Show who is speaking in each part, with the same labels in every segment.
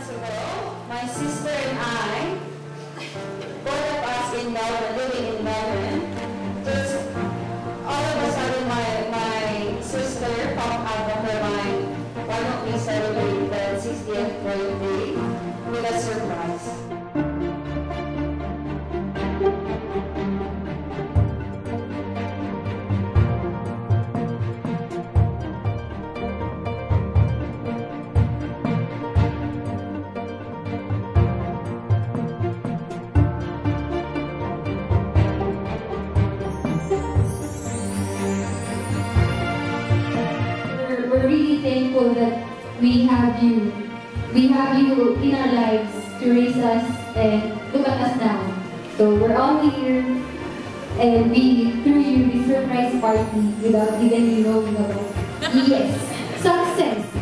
Speaker 1: months ago, my sister and I, both of us in Melbourne, living in Melbourne, just all of a sudden my sister popped out of her mind, why don't we celebrate the 60th birthday with a surprise?
Speaker 2: We're really thankful that we have you. We have you in our lives to raise us and look at us now. So we're all here and we threw you this surprise party without even you knowing about it. Yes, success!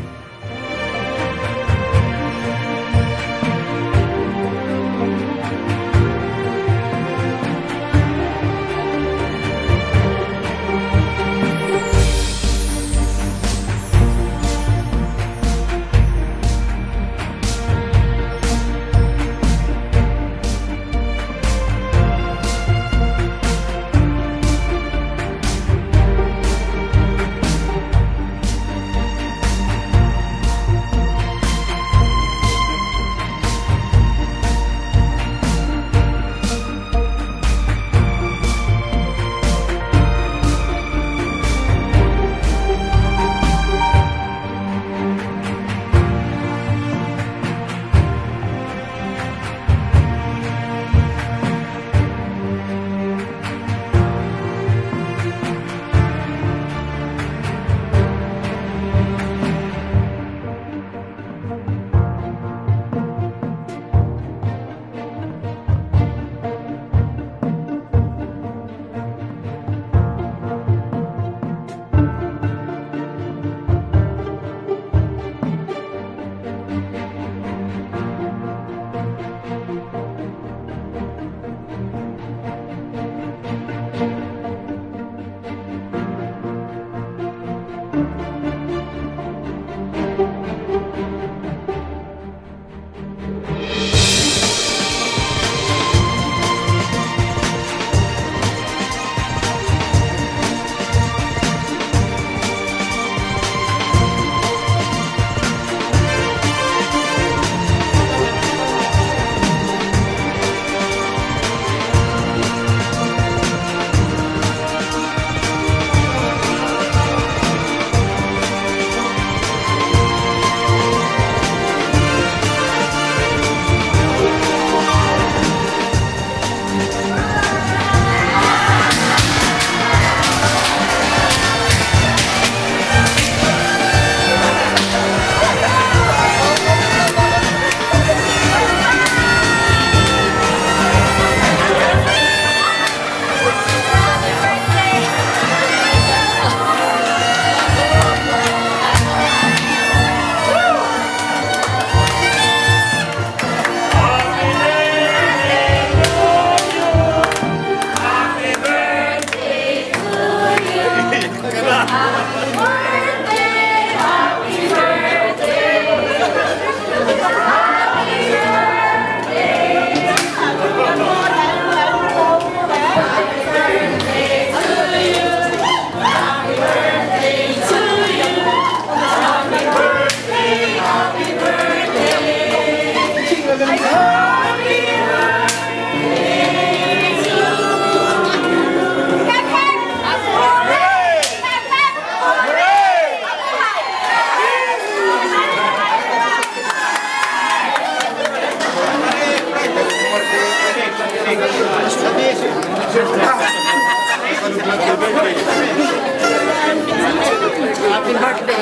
Speaker 3: Happy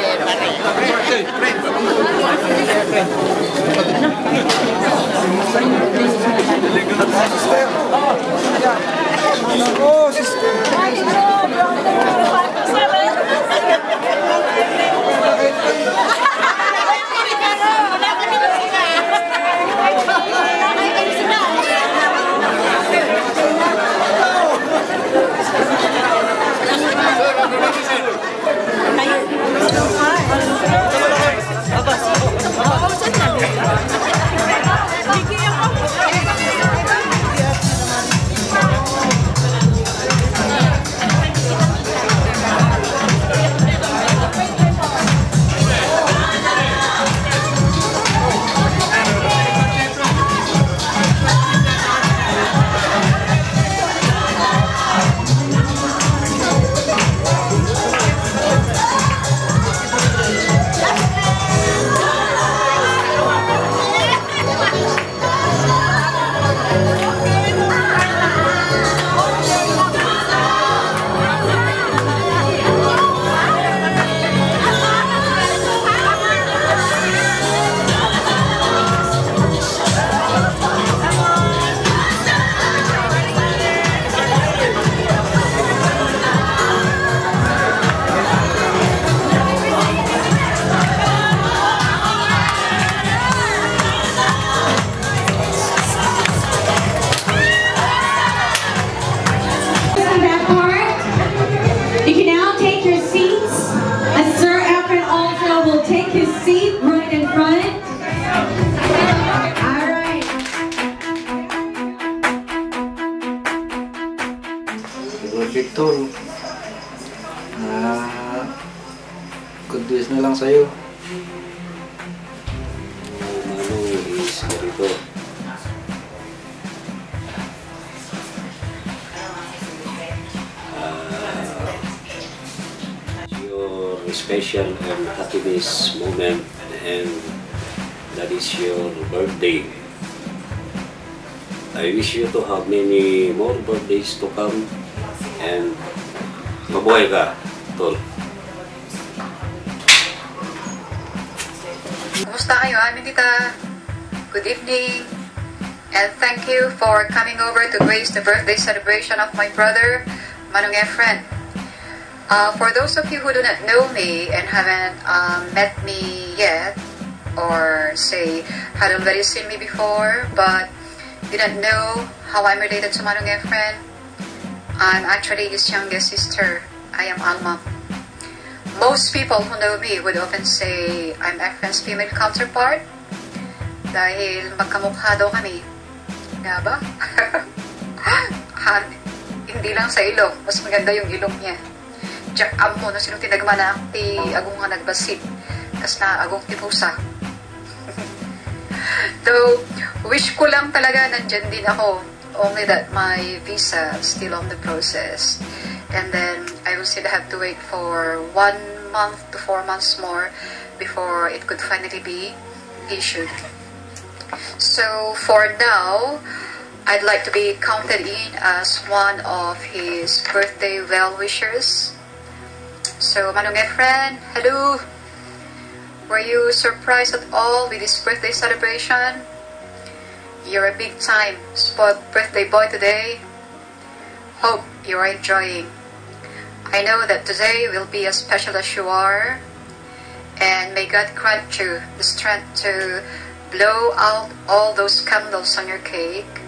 Speaker 3: birthday, Hi. Lord Victor, good news na lang sa'yo.
Speaker 4: Manong is ganito. Your special and happiness moment, and that is your birthday. I wish you to have many more birthdays to come, and mabuhay ka, tol.
Speaker 5: Kumusta kayo, Ami Tita? Good evening, and thank you for coming over to grace the birthday celebration of my brother, Manong Efren. For those of you who do not know me and haven't met me yet, or say had already seen me before but didn't know how I'm related to Manong Efren, I'm actually his youngest sister. I am Alma. Most people who know me would often say I'm Efren's female counterpart dahil magkamukha daw kami. Nga ba? Hindi lang sa ilong, mas maganda yung ilong niya. Jack amo na sino tinagmanak ti agong nga nagbasit kas na agong ti pusa. Though wish ko lang talaga nandyan din ako, only that my visa is still on the process, and then I will still have to wait for 1 month to 4 months more before it could finally be issued. So for now, I'd like to be counted in as one of his birthday well-wishers. So, Manong Efren, hello! Were you surprised at all with this birthday celebration? You're a big-time sport birthday boy today. Hope you're enjoying. I know that today will be as special as you are, and may God grant you the strength to blow out all those candles on your cake,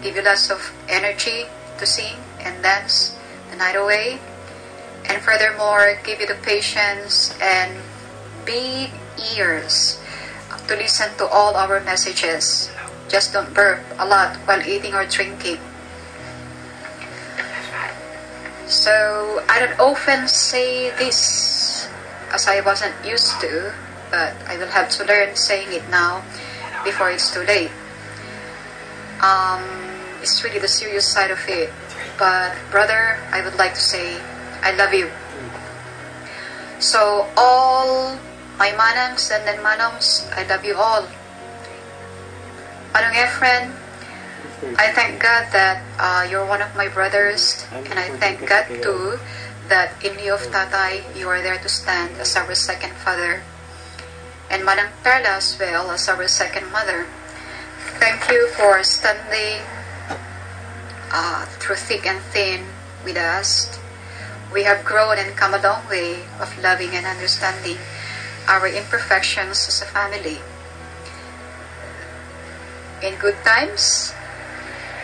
Speaker 5: give you lots of energy to sing and dance the night away, and furthermore, give you the patience and big ears to listen to all our messages. Just don't burp a lot while eating or drinking. So, I don't often say this as I wasn't used to, but I will have to learn saying it now before it's too late. It's really the serious side of it. But, brother, I would like to say, I love you. So, all my manangs and then manongs, I love you all. Manong Efren, I thank God that you're one of my brothers, and I thank God too that in lieu of Tatay, you are there to stand as our second father, and Manang Perla as well as our second mother. Thank you for standing through thick and thin with us. We have grown and come a long way of loving and understanding our imperfections as a family. In good times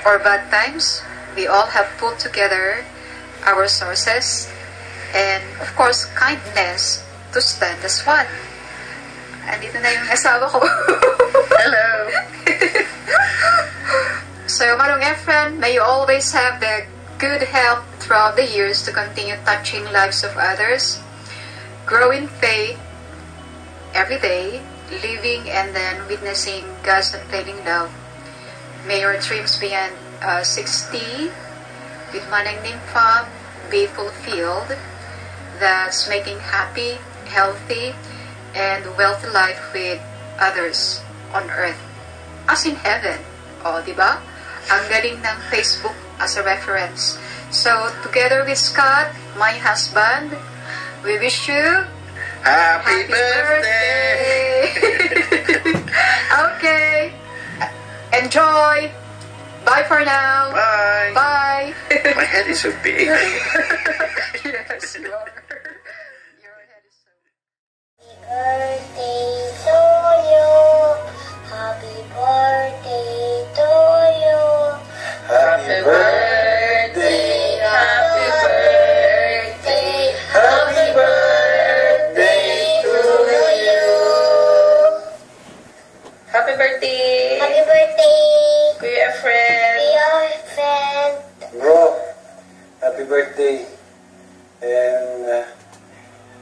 Speaker 5: or bad times, we all have pulled together our sources and, of course, kindness to stand as one. Andito na yung asawa ko. Hello! So, Manong Efren, may you always have the good health throughout the years to continue touching lives of others, grow in faith every day, living and then witnessing God's unfailing love. May your dreams beyond 60 with Manang Nympha be fulfilled. That's making happy, healthy, and wealthy life with others on earth as in heaven. O, diba? Ang galing ng Facebook as a reference. So, together with Scott, my husband, we wish you
Speaker 4: Happy birthday!
Speaker 5: Okay. Enjoy. Bye for now.
Speaker 4: Bye!
Speaker 5: Bye.
Speaker 4: My head is so big.
Speaker 5: Yes, you are. Your head is so
Speaker 6: Birthday to you. Happy birthday to you.
Speaker 4: Happy birthday! Happy birthday! Happy birthday to you!
Speaker 5: Happy birthday.
Speaker 6: Happy birthday,
Speaker 5: Kuya Efren.
Speaker 6: dear friend.
Speaker 3: Bro, happy
Speaker 7: birthday and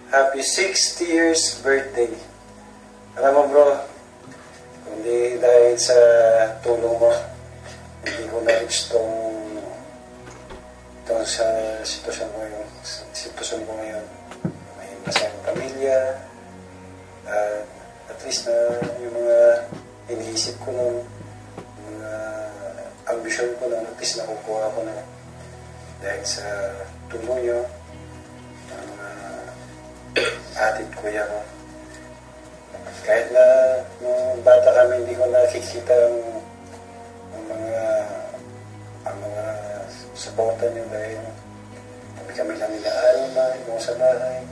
Speaker 7: happy 60 years birthday. Alam mo bro, hindi dahil sa tulong mo, hindi ko na-reach itong sa sitwasyon ko ngayon. May masayang pamilya, at least na yung mga iniisip ko nun, yung mga ambisyon ko nun, at least nakukuha ko na dahil sa tulong nyo, ang mga atid kuya ko. Kahit na nung bata kami, hindi ko nakikita ang mga supportan nyo dahil kami lang nila-aral na, yung sa bahay.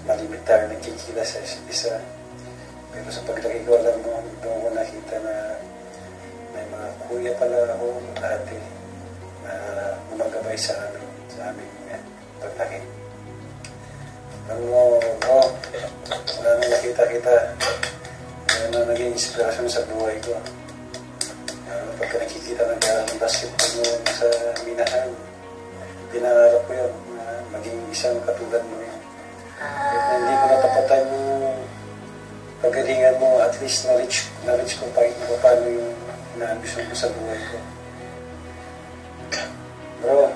Speaker 7: Malimit tayo nagkikita sa isa. Pero sa paglaki ko, alam mo, doon ko nakita na may mga kuya pala ako, ate, na gumagabay sa aming paglaki. Alam mo, wala nang nakita-kita. Wala nang naging inspirasyon sa buhay ko. Pagka nakikita ng basketball mo sa minahan, pinangarap ko yun, maging isang katulad mo yun. Hindi ko natapatan yung pagalingan mo, at least na-reach ko paano yung na-ambisyon ko sa buhay ko. Bro,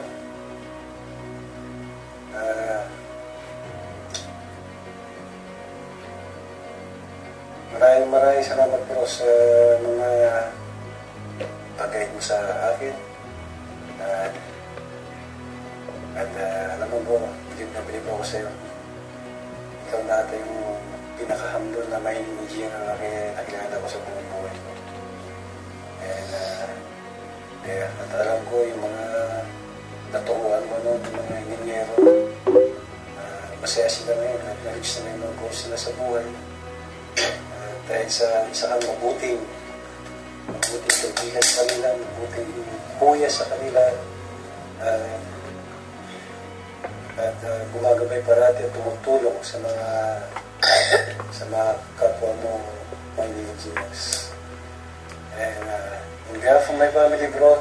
Speaker 7: maraming salamat bro sa mga pag-guide mo sa akin. At alam mo bro, bilib na bilib ako sa'yo. Ikaw na yung pinaka-humble na may engineer na nakilala ko sa buong buhay ko. And at alam ko yung mga naturuan mo nun, yung mga engineero, masaya sila ngayon at na-reach na yung mga goals nila sa buhay. Dahil sa isa kang mabuting kaibigan sa kanila, mabuting kuya sa kanila, at gumagabay parati at tumutulong sa mga kapwa mo, mga engineers. And on behalf of my family bro,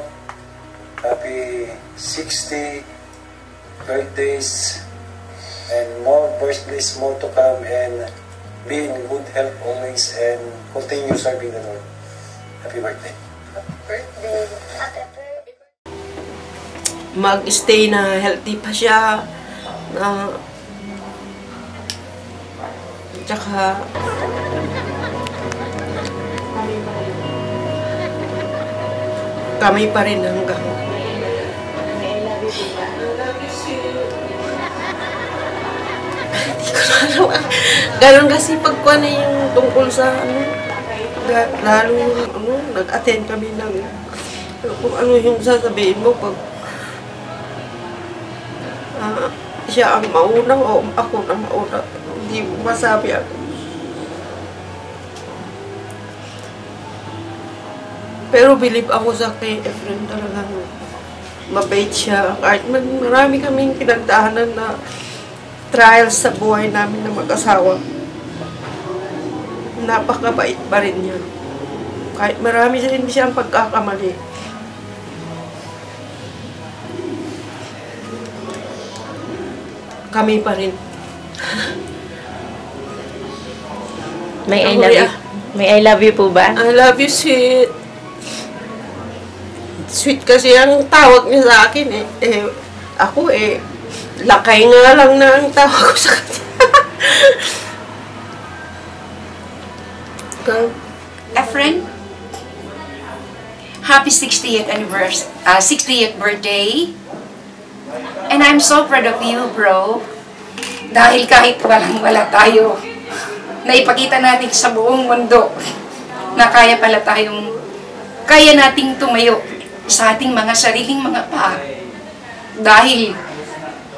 Speaker 7: happy 60 birthdays and more birthdays more to come, and be in good health always and continue serving the Lord. Happy birthday.
Speaker 6: Happy birthday.
Speaker 8: Mag-stay na healthy pa siya. Tsaka kami pa rin hanggang ganon kasi pagkuha na yung tungkol sa lalo nag-attend kami ng kung ano yung sasabihin mo pag siya ang maunang o ako na mauna, hindi mo masabi ako. Pero believe ako sa kay Efren, talagang mabait siya. Kahit marami kaming pinagdaanan na trials sa buhay namin na mag-asawa, napakabait pa rin niya. Kahit marami rin siyang pagkakamali. Kami pa rin.
Speaker 9: May I love you po ba?
Speaker 8: I love you, sweet. Sweet kasi ang tawag niya sa akin eh. Ako lakay nga lang na ang tawag ko sa kanya.
Speaker 10: Efren, happy 60th anniversary, 60th birthday. And I'm so proud of you, bro. Dahil kahit walang-wala tayo, naipakita natin sa buong mundo na kaya nating tumayo sa ating mga sariling mga paa. Dahil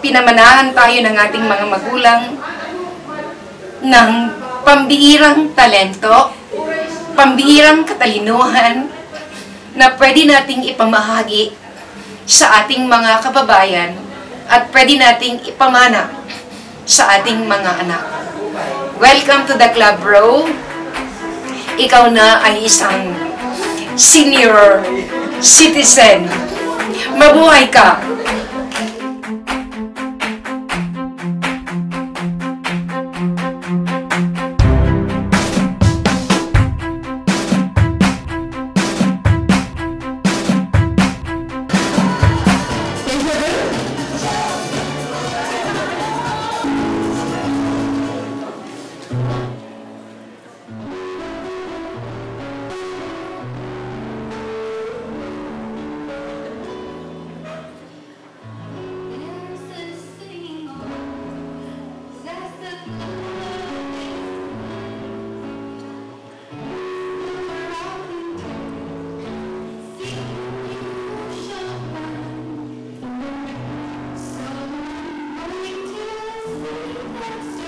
Speaker 10: pinamanahan tayo ng ating mga magulang ng pambiirang talento, pambiirang katalinuhan na pwede nating ipamahagi sa ating mga kababayan at pwede nating ipamana sa ating mga anak. Welcome to the club, bro. Ikaw na ay isang senior citizen. Mabuhay ka!
Speaker 1: Lost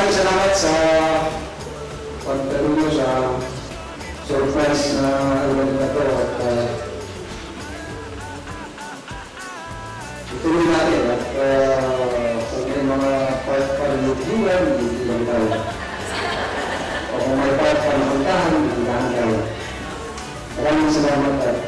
Speaker 7: maraming salamat sa pagtulong sa surprise na event na to at ituloy natin at kung may mga part pa rin lutuan, hindi lang tayo. O kung may part pa na kantahan, hindi lang tayo. Maraming salamat at